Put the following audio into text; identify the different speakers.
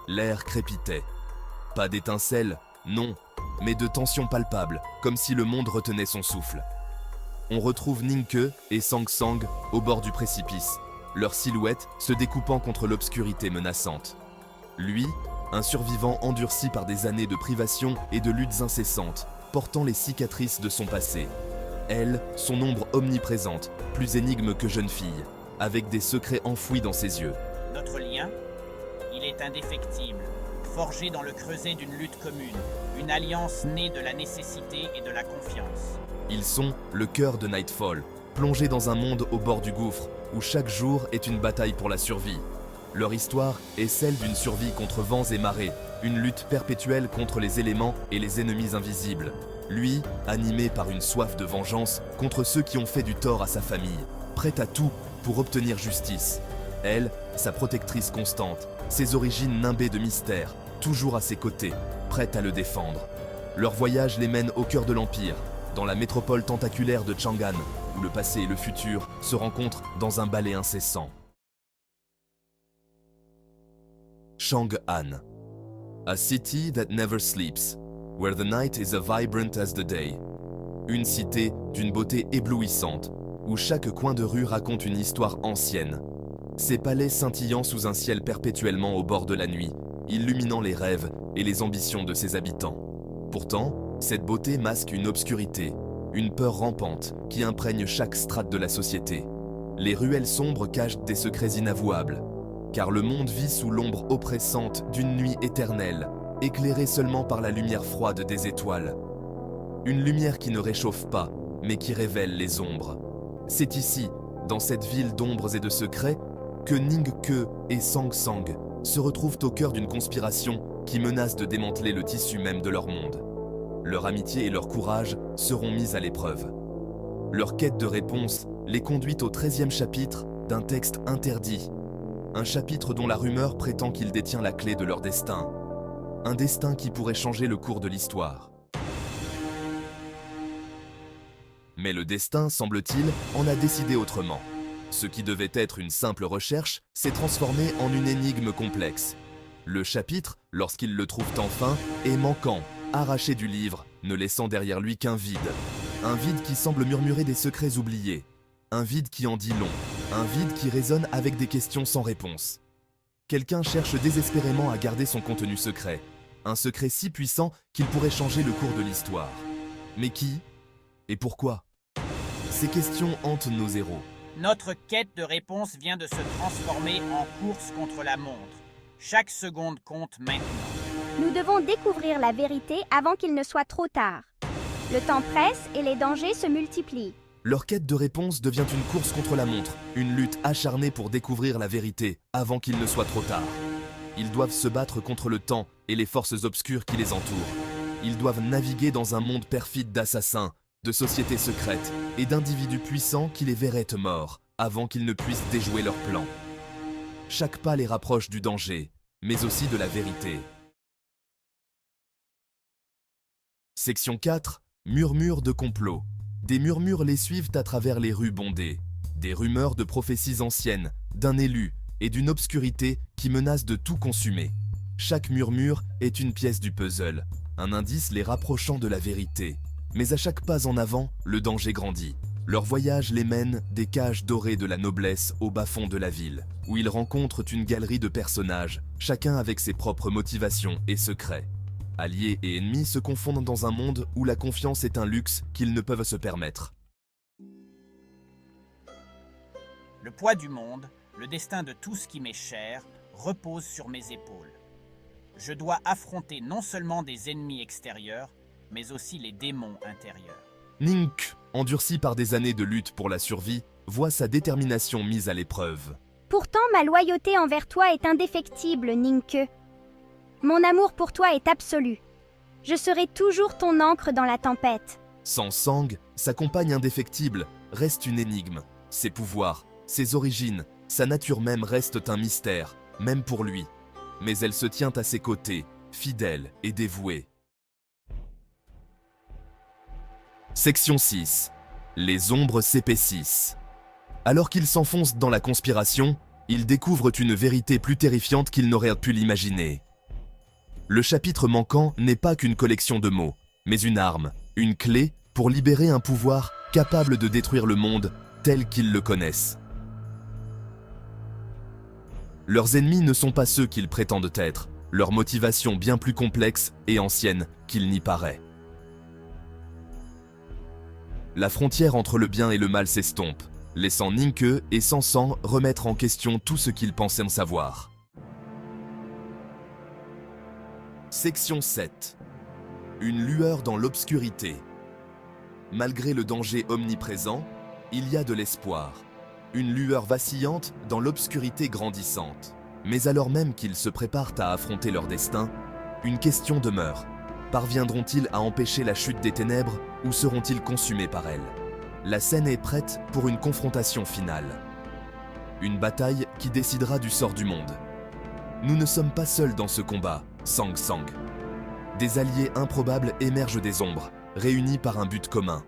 Speaker 1: L'air crépitait. Pas d'étincelles, non, mais de tensions palpables, comme si le monde retenait son souffle. On retrouve Ninke et Sang Sang au bord du précipice, leurs silhouettes se découpant contre l'obscurité menaçante. Lui, un survivant endurci par des années de privation et de luttes incessantes, portant les cicatrices de son passé. Elle, son ombre omniprésente, plus énigme que jeune fille, avec des secrets enfouis dans ses yeux.
Speaker 2: Notre lien, il est indéfectible, forgé dans le creuset d'une lutte commune, une alliance née de la nécessité et de la confiance.
Speaker 1: Ils sont le cœur de Nightfall, plongés dans un monde au bord du gouffre, où chaque jour est une bataille pour la survie. Leur histoire est celle d'une survie contre vents et marées, une lutte perpétuelle contre les éléments et les ennemis invisibles. Lui, animé par une soif de vengeance contre ceux qui ont fait du tort à sa famille, prêt à tout pour obtenir justice. Elle, sa protectrice constante, ses origines nimbées de mystère, toujours à ses côtés, prête à le défendre. Leur voyage les mène au cœur de l'Empire, dans la métropole tentaculaire de Chang'an, où le passé et le futur se rencontrent dans un ballet incessant. Chang'an. A city that never sleeps, where the night is as vibrant as the day. Une cité d'une beauté éblouissante, où chaque coin de rue raconte une histoire ancienne. Ses palais scintillant sous un ciel perpétuellement au bord de la nuit, illuminant les rêves et les ambitions de ses habitants. Pourtant, cette beauté masque une obscurité, une peur rampante qui imprègne chaque strate de la société. Les ruelles sombres cachent des secrets inavouables, car le monde vit sous l'ombre oppressante d'une nuit éternelle, éclairée seulement par la lumière froide des étoiles. Une lumière qui ne réchauffe pas, mais qui révèle les ombres. C'est ici, dans cette ville d'ombres et de secrets, que Ningke et Sang Sang se retrouvent au cœur d'une conspiration qui menace de démanteler le tissu même de leur monde. Leur amitié et leur courage seront mis à l'épreuve. Leur quête de réponse les conduit au 13e chapitre d'un texte interdit. Un chapitre dont la rumeur prétend qu'il détient la clé de leur destin. Un destin qui pourrait changer le cours de l'histoire. Mais le destin, semble-t-il, en a décidé autrement. Ce qui devait être une simple recherche s'est transformé en une énigme complexe. Le chapitre, lorsqu'ils le trouvent enfin, est manquant, arraché du livre, ne laissant derrière lui qu'un vide. Un vide qui semble murmurer des secrets oubliés. Un vide qui en dit long. Un vide qui résonne avec des questions sans réponse. Quelqu'un cherche désespérément à garder son contenu secret. Un secret si puissant qu'il pourrait changer le cours de l'histoire. Mais qui? Et pourquoi? Ces questions hantent nos héros.
Speaker 2: Notre quête de réponse vient de se transformer en course contre la montre. Chaque seconde compte maintenant.
Speaker 3: Nous devons découvrir la vérité avant qu'il ne soit trop tard. Le temps presse et les dangers se multiplient.
Speaker 1: Leur quête de réponse devient une course contre la montre, une lutte acharnée pour découvrir la vérité avant qu'il ne soit trop tard. Ils doivent se battre contre le temps et les forces obscures qui les entourent. Ils doivent naviguer dans un monde perfide d'assassins, de sociétés secrètes et d'individus puissants qui les verraient morts avant qu'ils ne puissent déjouer leurs plans. Chaque pas les rapproche du danger, mais aussi de la vérité. Section 4. Murmures de complot. Des murmures les suivent à travers les rues bondées. Des rumeurs de prophéties anciennes, d'un élu et d'une obscurité qui menace de tout consumer. Chaque murmure est une pièce du puzzle, un indice les rapprochant de la vérité. Mais à chaque pas en avant, le danger grandit. Leur voyage les mène des cages dorées de la noblesse au bas-fond de la ville, où ils rencontrent une galerie de personnages, chacun avec ses propres motivations et secrets. Alliés et ennemis se confondent dans un monde où la confiance est un luxe qu'ils ne peuvent se permettre.
Speaker 2: Le poids du monde, le destin de tout ce qui m'est cher, repose sur mes épaules. Je dois affronter non seulement des ennemis extérieurs, mais aussi les démons intérieurs.
Speaker 1: Ningke, endurci par des années de lutte pour la survie, voit sa détermination mise à l'épreuve.
Speaker 3: Pourtant, ma loyauté envers toi est indéfectible, Ningke. Mon amour pour toi est absolu. Je serai toujours ton ancre dans la tempête.
Speaker 1: Sang Sang, sa compagne indéfectible, reste une énigme. Ses pouvoirs, ses origines, sa nature même restent un mystère, même pour lui. Mais elle se tient à ses côtés, fidèle et dévouée. Section 6. Les ombres s'épaississent. Alors qu'ils s'enfoncent dans la conspiration, ils découvrent une vérité plus terrifiante qu'ils n'auraient pu l'imaginer. Le chapitre manquant n'est pas qu'une collection de mots, mais une arme, une clé pour libérer un pouvoir capable de détruire le monde tel qu'ils le connaissent. Leurs ennemis ne sont pas ceux qu'ils prétendent être, leur motivation bien plus complexe et ancienne qu'il n'y paraît. La frontière entre le bien et le mal s'estompe, laissant Ninke et Sansan remettre en question tout ce qu'ils pensaient en savoir. Section 7. Une lueur dans l'obscurité. Malgré le danger omniprésent, il y a de l'espoir. Une lueur vacillante dans l'obscurité grandissante. Mais alors même qu'ils se préparent à affronter leur destin, une question demeure. Parviendront-ils à empêcher la chute des ténèbres ou seront-ils consumés par elles? La scène est prête pour une confrontation finale. Une bataille qui décidera du sort du monde. Nous ne sommes pas seuls dans ce combat, Sang Sang. Des alliés improbables émergent des ombres, réunis par un but commun.